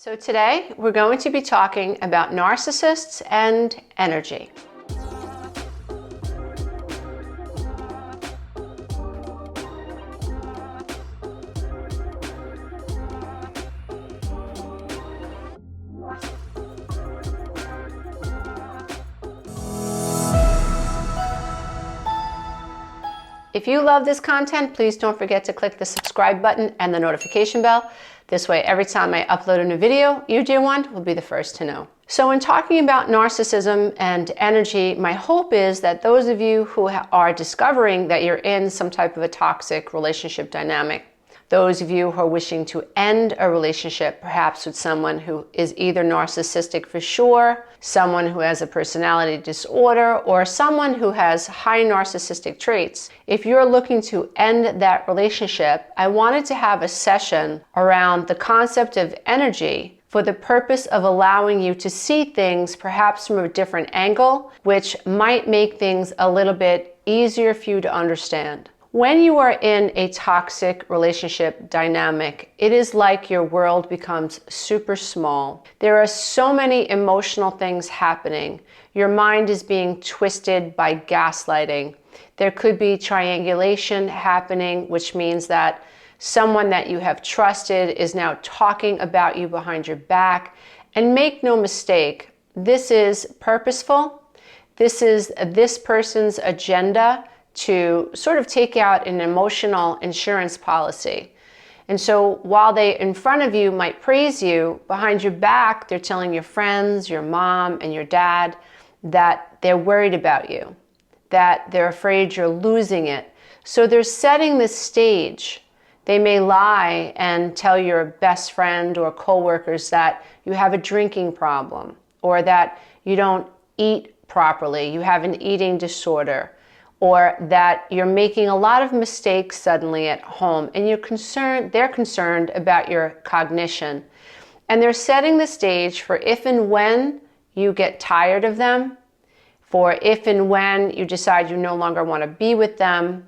So today we're going to be talking about narcissists and energy. If you love this content, please don't forget to click the subscribe button and the notification bell. This way, every time I upload a new video, you, dear one, will be the first to know. So in talking about narcissism and energy, my hope is that those of you who are discovering that you're in some type of a toxic relationship dynamic, those of you who are wishing to end a relationship, perhaps with someone who is either narcissistic for sure, someone who has a personality disorder, or someone who has high narcissistic traits. If you're looking to end that relationship, I wanted to have a session around the concept of energy for the purpose of allowing you to see things perhaps from a different angle, which might make things a little bit easier for you to understand. When you are in a toxic relationship dynamic, it is like your world becomes super small. There are so many emotional things happening. Your mind is being twisted by gaslighting. There could be triangulation happening, which means that someone that you have trusted is now talking about you behind your back. And make no mistake, this is purposeful. This is this person's agenda to sort of take out an emotional insurance policy. And so while they in front of you might praise you, behind your back they're telling your friends, your mom and your dad that they're worried about you, that they're afraid you're losing it. So they're setting the stage. They may lie and tell your best friend or coworkers that you have a drinking problem, or that you don't eat properly, you have an eating disorder, or that you're making a lot of mistakes suddenly at home and they're concerned about your cognition. And they're setting the stage for if and when you get tired of them, for if and when you decide you no longer want to be with them.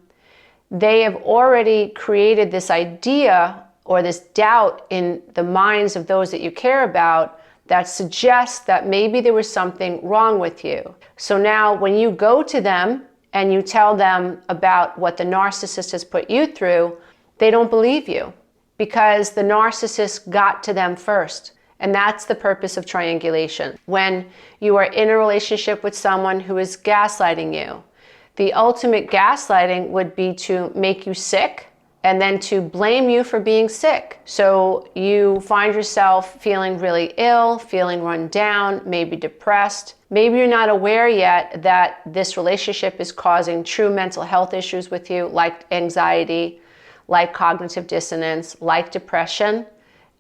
They have already created this idea or this doubt in the minds of those that you care about that suggests that maybe there was something wrong with you. So now when you go to them and you tell them about what the narcissist has put you through, they don't believe you because the narcissist got to them first. And that's the purpose of triangulation. When you are in a relationship with someone who is gaslighting you, the ultimate gaslighting would be to make you sick and then to blame you for being sick. So you find yourself feeling really ill, feeling run down, maybe depressed. Maybe you're not aware yet that this relationship is causing true mental health issues with you, like anxiety, like cognitive dissonance, like depression.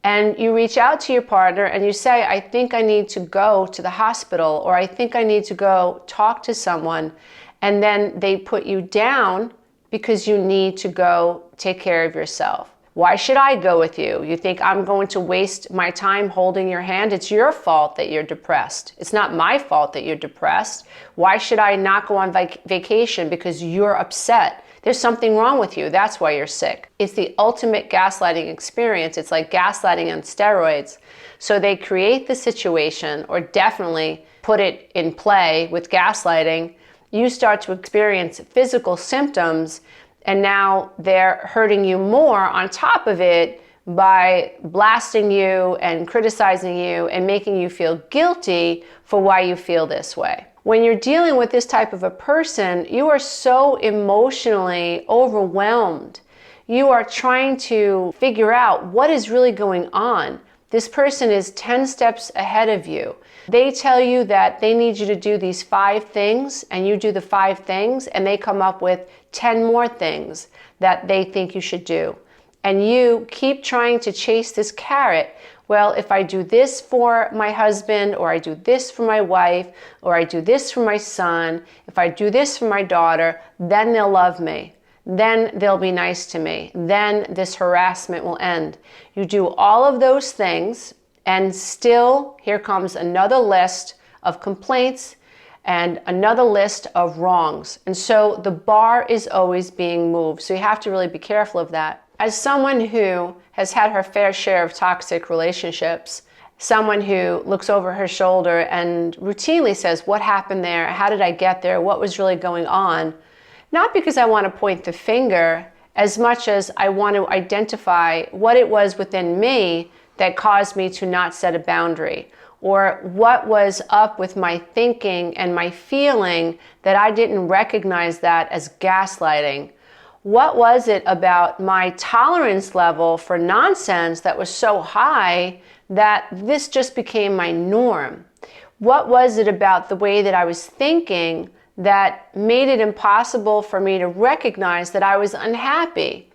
And you reach out to your partner and you say, I think I need to go to the hospital, or I think I need to go talk to someone. And then they put you down because you need to go take care of yourself. Why should I go with you? You think I'm going to waste my time holding your hand? It's your fault that you're depressed. It's not my fault that you're depressed. Why should I not go on vacation because you're upset? There's something wrong with you. That's why you're sick. It's the ultimate gaslighting experience. It's like gaslighting on steroids. So they create the situation, or definitely put it in play with gaslighting. You start to experience physical symptoms, and now they're hurting you more on top of it by blasting you and criticizing you and making you feel guilty for why you feel this way. When you're dealing with this type of a person, you are so emotionally overwhelmed. You are trying to figure out what is really going on. This person is 10 steps ahead of you. They tell you that they need you to do these 5 things, and you do the 5 things, and they come up with 10 more things that they think you should do. And you keep trying to chase this carrot. Well, if I do this for my husband, or I do this for my wife, or I do this for my son, if I do this for my daughter, then they'll love me. Then they'll be nice to me. Then this harassment will end. You do all of those things, and still here comes another list of complaints and another list of wrongs. And so the bar is always being moved. So you have to really be careful of that. As someone who has had her fair share of toxic relationships, someone who looks over her shoulder and routinely says, what happened there? How did I get there? What was really going on? Not because I want to point the finger as much as I want to identify what it was within me that caused me to not set a boundary, or what was up with my thinking and my feeling that I didn't recognize that as gaslighting. What was it about my tolerance level for nonsense that was so high that this just became my norm? What was it about the way that I was thinking that made it impossible for me to recognize that I was unhappy?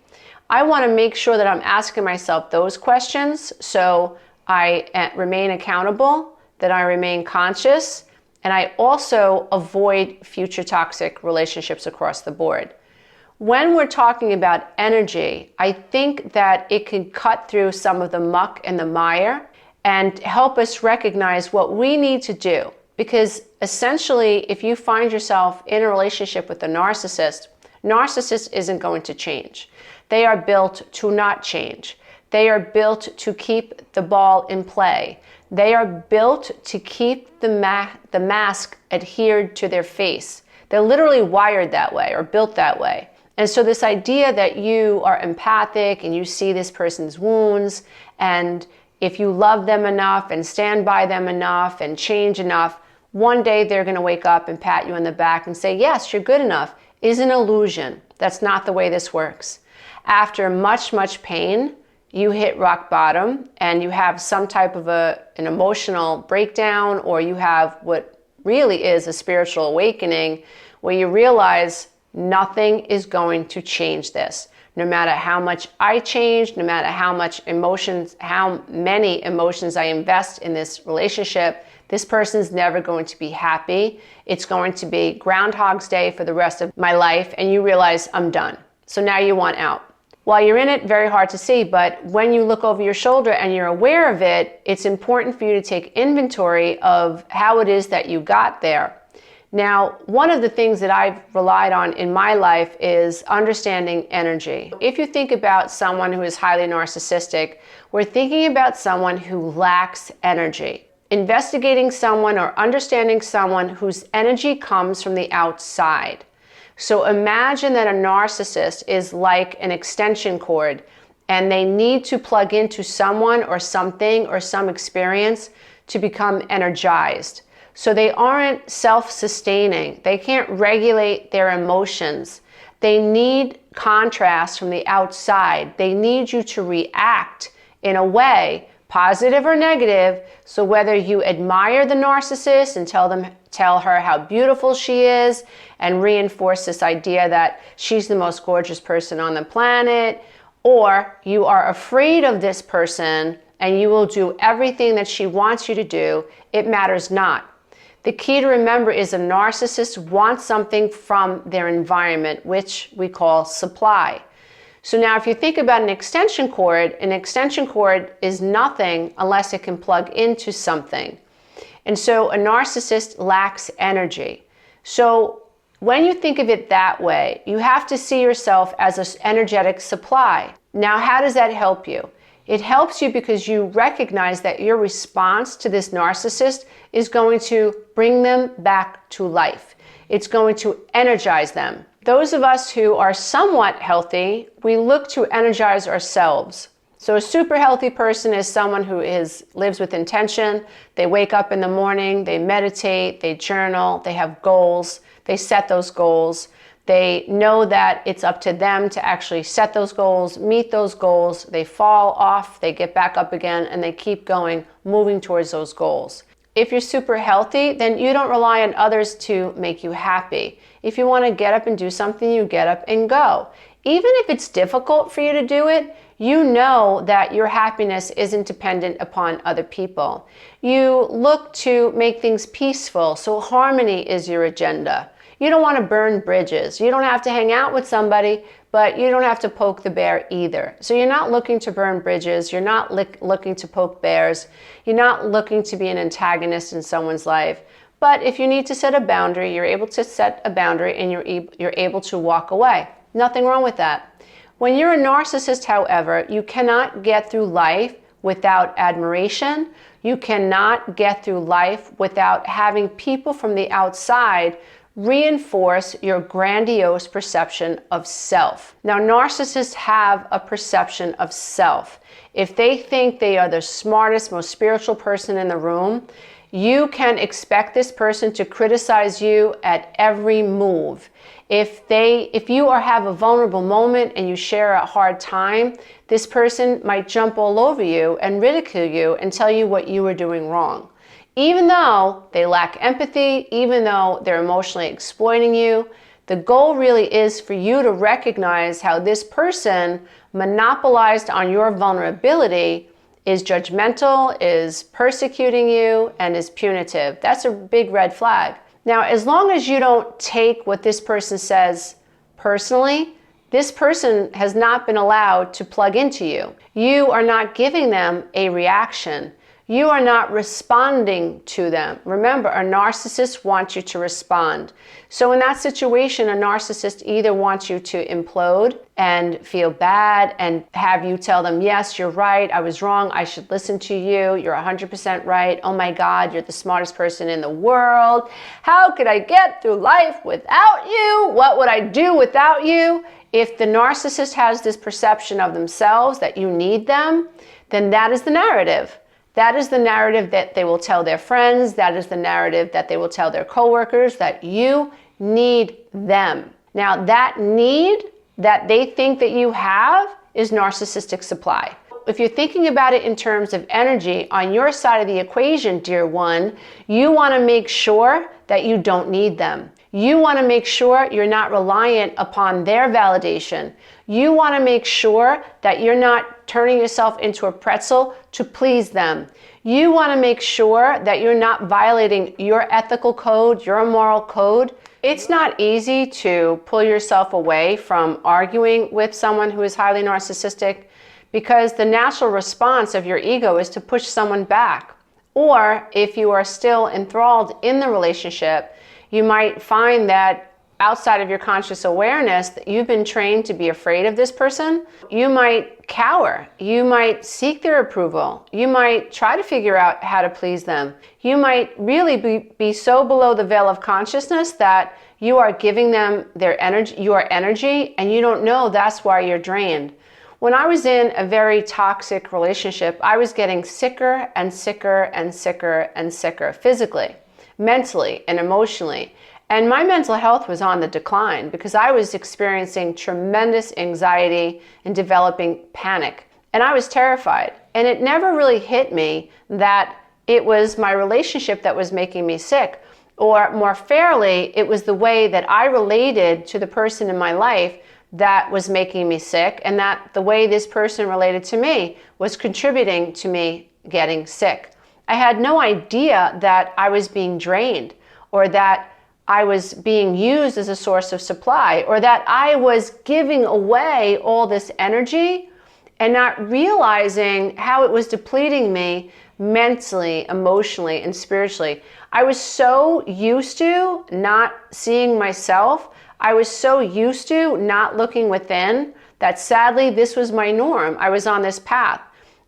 I want to make sure that I'm asking myself those questions so I remain accountable, that I remain conscious, and I also avoid future toxic relationships across the board. When we're talking about energy, I think that it can cut through some of the muck and the mire and help us recognize what we need to do. Because essentially, if you find yourself in a relationship with a narcissist isn't going to change. They are built to not change. They are built to keep the ball in play. They are built to keep the mask adhered to their face. They're literally wired that way or built that way. And so this idea that you are empathic and you see this person's wounds, and if you love them enough and stand by them enough and change enough, one day they're going to wake up and pat you on the back and say, yes, you're good enough, is an illusion. That's not the way this works. After much, much pain, you hit rock bottom and you have some type of an emotional breakdown, or you have what really is a spiritual awakening where you realize nothing is going to change this. No matter how much I change, no matter how many emotions I invest in this relationship, this person's never going to be happy. It's going to be Groundhog's Day for the rest of my life, and you realize I'm done. So now you want out. While you're in it, very hard to see, but when you look over your shoulder and you're aware of it, it's important for you to take inventory of how it is that you got there. Now, one of the things that I've relied on in my life is understanding energy. If you think about someone who is highly narcissistic, we're thinking about someone who lacks energy. Investigating someone or understanding someone whose energy comes from the outside. So imagine that a narcissist is like an extension cord and they need to plug into someone or something or some experience to become energized. So they aren't self-sustaining. They can't regulate their emotions. They need contrast from the outside. They need you to react in a way, positive or negative. So whether you admire the narcissist and tell her how beautiful she is and reinforce this idea that she's the most gorgeous person on the planet, or you are afraid of this person and you will do everything that she wants you to do, it matters not. The key to remember is a narcissist wants something from their environment, which we call supply. So now if you think about an extension cord is nothing unless it can plug into something. And so a narcissist lacks energy. So when you think of it that way, you have to see yourself as an energetic supply. Now, how does that help you? It helps you because you recognize that your response to this narcissist is going to bring them back to life. It's going to energize them. Those of us who are somewhat healthy, we look to energize ourselves. So a super healthy person is someone who lives with intention. They wake up in the morning, they meditate, they journal, they have goals, they set those goals. They know that it's up to them to actually set those goals, meet those goals. They fall off, they get back up again, and they keep going, moving towards those goals. If you're super healthy, then you don't rely on others to make you happy. If you want to get up and do something, you get up and go. Even if it's difficult for you to do it, you know that your happiness isn't dependent upon other people. You look to make things peaceful, so harmony is your agenda. You don't want to burn bridges. You don't have to hang out with somebody, but you don't have to poke the bear either. So you're not looking to burn bridges. You're not looking to poke bears. You're not looking to be an antagonist in someone's life. But if you need to set a boundary, you're able to set a boundary and you're able to walk away. Nothing wrong with that. When you're a narcissist, however, you cannot get through life without admiration, You cannot get through life without having people from the outside reinforce your grandiose perception of self. Now, narcissists have a perception of self. If they think they are the smartest, most spiritual person in the room, you can expect this person to criticize you at every move. If you have a vulnerable moment and you share a hard time, this person might jump all over you and ridicule you and tell you what you were doing wrong. Even though they lack empathy, even though they're emotionally exploiting you, the goal really is for you to recognize how this person monopolized on your vulnerability, is judgmental, is persecuting you, and is punitive. That's a big red flag. Now, as long as you don't take what this person says personally, this person has not been allowed to plug into you. You are not giving them a reaction. You are not responding to them. Remember, a narcissist wants you to respond. So in that situation, a narcissist either wants you to implode and feel bad and have you tell them, yes, you're right, I was wrong, I should listen to you, you're 100% right, oh my God, you're the smartest person in the world. How could I get through life without you? What would I do without you? If the narcissist has this perception of themselves that you need them, then that is the narrative. That is the narrative that they will tell their friends. That is the narrative that they will tell their coworkers, that you need them. Now, that need that they think that you have is narcissistic supply. If you're thinking about it in terms of energy, on your side of the equation, dear one, you want to make sure that you don't need them. You want to make sure you're not reliant upon their validation. You want to make sure that you're not turning yourself into a pretzel to please them. You want to make sure that you're not violating your ethical code, your moral code. It's not easy to pull yourself away from arguing with someone who is highly narcissistic, because the natural response of your ego is to push someone back. Or if you are still enthralled in the relationship, you might find that outside of your conscious awareness that you've been trained to be afraid of this person. You might cower. You might seek their approval. You might try to figure out how to please them. You might really be so below the veil of consciousness that you are giving them your energy, and you don't know that's why you're drained. When I was in a very toxic relationship, I was getting sicker and sicker and sicker and sicker physically, mentally, and emotionally. And my mental health was on the decline because I was experiencing tremendous anxiety and developing panic. And I was terrified. And it never really hit me that it was my relationship that was making me sick. Or more fairly, it was the way that I related to the person in my life that was making me sick, and that the way this person related to me was contributing to me getting sick. I had no idea that I was being drained, or that I was being used as a source of supply, or that I was giving away all this energy and not realizing how it was depleting me mentally, emotionally, and spiritually. I was so used to not seeing myself. I was so used to not looking within that sadly this was my norm. I was on this path.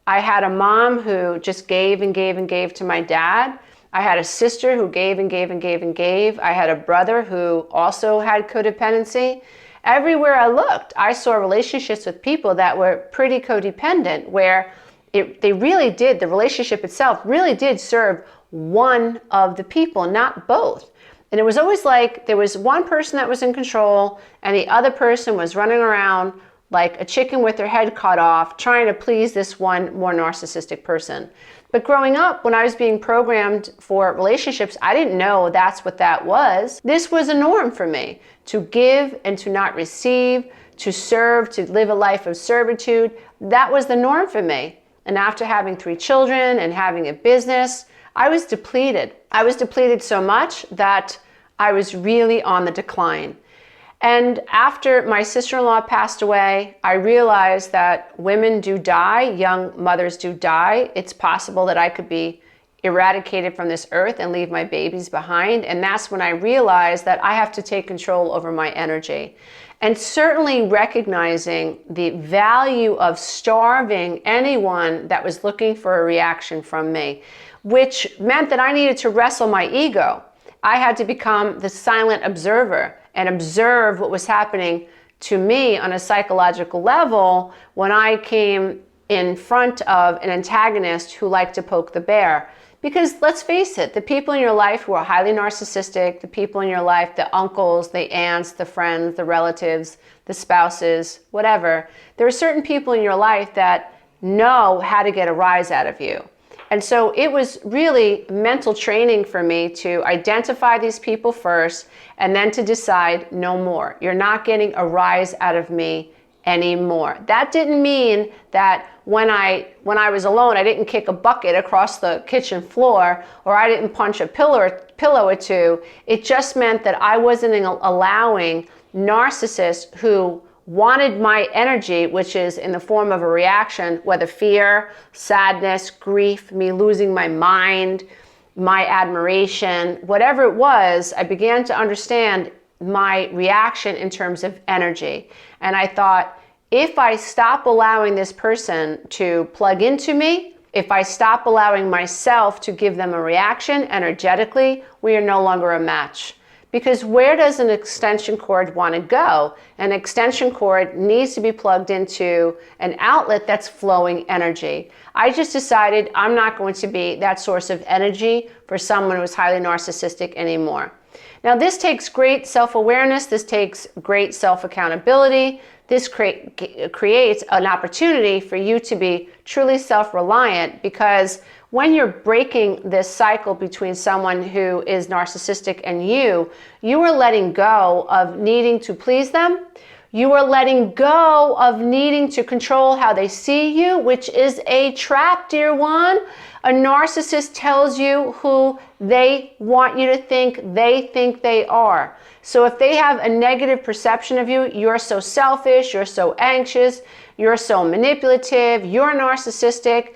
I had a mom who just gave and gave and gave to my dad. I had a sister who gave and gave and gave and gave. I had a brother who also had codependency. Everywhere I looked, I saw relationships with people that were pretty codependent, where the relationship itself really did serve one of the people, not both. And it was always like there was one person that was in control and the other person was running around like a chicken with their head cut off, trying to please this one more narcissistic person. But growing up, when I was being programmed for relationships, I didn't know that's what that was. This was a norm for me, to give and to not receive, to serve, to live a life of servitude. That was the norm for me. And after having 3 children and having a business, I was depleted. I was depleted so much that I was really on the decline. And after my sister-in-law passed away, I realized that women do die, young mothers do die. It's possible that I could be eradicated from this earth and leave my babies behind. And that's when I realized that I have to take control over my energy. And certainly recognizing the value of starving anyone that was looking for a reaction from me, which meant that I needed to wrestle my ego. I had to become the silent observer and observe what was happening to me on a psychological level when I came in front of an antagonist who liked to poke the bear. Because let's face it, the people in your life who are highly narcissistic, the people in your life, the uncles, the aunts, the friends, the relatives, the spouses, whatever, there are certain people in your life that know how to get a rise out of you. And so it was really mental training for me to identify these people first and then to decide no more. You're not getting a rise out of me anymore. That didn't mean that when I was alone, I didn't kick a bucket across the kitchen floor or I didn't punch a pillow or two. It just meant that I wasn't allowing narcissists who wanted my energy, which is in the form of a reaction, whether fear, sadness, grief, me losing my mind, my admiration, whatever it was, I began to understand my reaction in terms of energy. And I thought, if I stop allowing this person to plug into me, if I stop allowing myself to give them a reaction energetically, we are no longer a match. Because where does an extension cord want to go? An extension cord needs to be plugged into an outlet that's flowing energy. I just decided I'm not going to be that source of energy for someone who is highly narcissistic anymore. Now, this takes great self-awareness. This takes great self-accountability. This creates an opportunity for you to be truly self-reliant, because when you're breaking this cycle between someone who is narcissistic and you are letting go of needing to please them. You are letting go of needing to control how they see you, which is a trap, dear one. A narcissist tells you who they want you to think they are. So if they have a negative perception of you, you're so selfish, you're so anxious, you're so manipulative, you're narcissistic,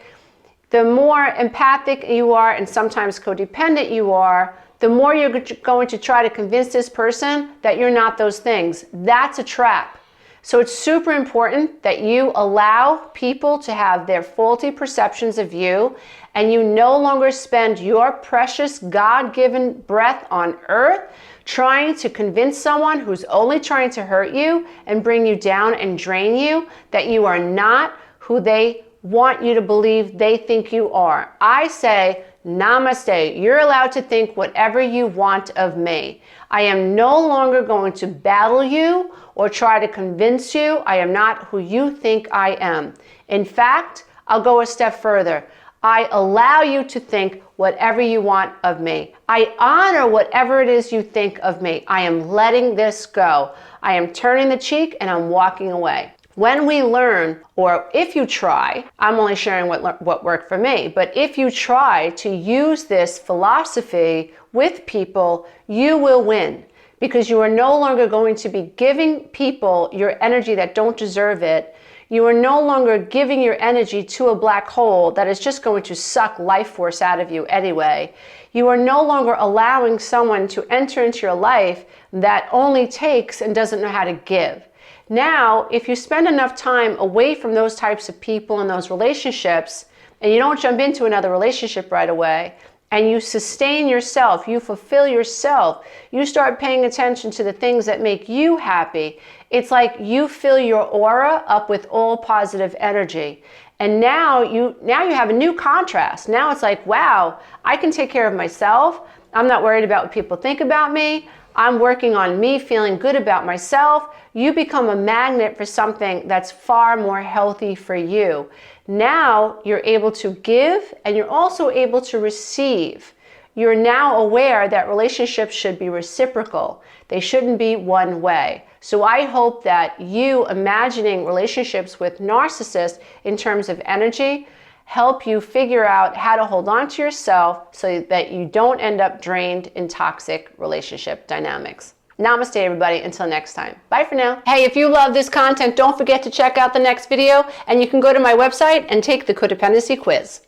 the more empathic you are and sometimes codependent you are, the more you're going to try to convince this person that you're not those things. That's a trap. So it's super important that you allow people to have their faulty perceptions of you, and you no longer spend your precious God-given breath on earth trying to convince someone who's only trying to hurt you and bring you down and drain you that you are not who they want you to believe they think you are. I say, namaste. You're allowed to think whatever you want of me. I am no longer going to battle you or try to convince you I am not who you think I am. In fact, I'll go a step further. I allow you to think whatever you want of me. I honor whatever it is you think of me. I am letting this go. I am turning the cheek and I'm walking away. When we learn, or if you try, I'm only sharing what worked for me, but if you try to use this philosophy with people, you will win, because you are no longer going to be giving people your energy that don't deserve it. You are no longer giving your energy to a black hole that is just going to suck life force out of you anyway. You are no longer allowing someone to enter into your life that only takes and doesn't know how to give. Now, if you spend enough time away from those types of people and those relationships, and you don't jump into another relationship right away, and you sustain yourself, you fulfill yourself, you start paying attention to the things that make you happy, it's like you fill your aura up with all positive energy. And now you have a new contrast. Now it's like, wow, I can take care of myself. I'm not worried about what people think about me. I'm working on me feeling good about myself. You become a magnet for something that's far more healthy for you. Now you're able to give, and you're also able to receive. You're now aware that relationships should be reciprocal. They shouldn't be one way. So I hope that you imagining relationships with narcissists in terms of energy help you figure out how to hold on to yourself so that you don't end up drained in toxic relationship dynamics. Namaste, everybody. Until next time. Bye for now. Hey, if you love this content, don't forget to check out the next video, and you can go to my website and take the codependency quiz.